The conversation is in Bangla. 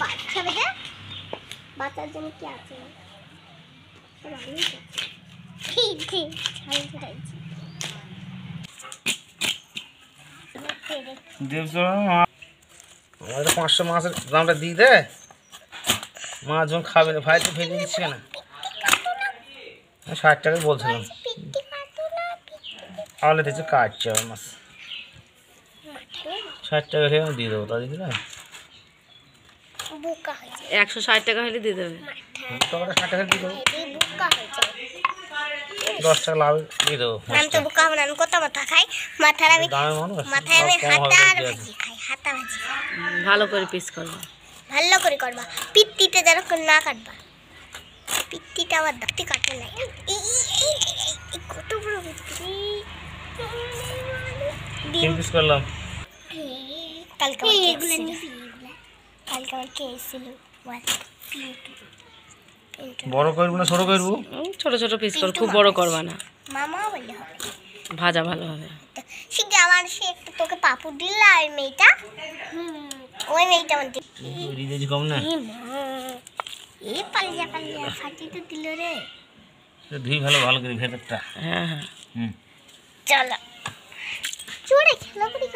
বাচ্চা বেটা বাচ্চার জন্য কি আছে আমাদের 500 মাছের দামটা দিয়ে দে মাছ যখন খাবে না ভাই তো ফেলে দিচ্ছে না 60 টাকা বলছিলাম তাহলে দিচ্ছে কাটছে আমার মাছ 60 টাকা খেয়ে আমি দিয়ে দেবো তা দিদি না 160 টাকা হলে দিয়ে দেবে টাকাটা 60 টাকা দিয়ে দেবো 10 টাকা লাভ দিয়ে দেবো আমি তো বোকা হব না আমি কত মাথা খাই মাথায় আমি হাতা আর ভাজি খাই হাতা ভাজি ভালো করে পিস করবা ভালো করে করবা পিত্তিতে যেন না কাটবা পিত্তিটা আবার দাঁতে কাটে নাই কত বড় পিত্তি তিন পিস করলাম কালকে আমার কে এসেছিল বড় করবো না ছোট করবো ছোট ছোট পিস কর খুব বড় করবা না মামা বললে হবে ভাজা ভালো হবে শিখে আমার সে একটু তোকে পাপড় দিল আর মেয়েটা ওই মেয়েটা আমার রিজেজ কম না এই পালিয়া ফাটি তো দিল রে ধুই ভালো ভালো করে ভেতরটা হ্যাঁ হ্যাঁ চলো চুড়ে খেলা করি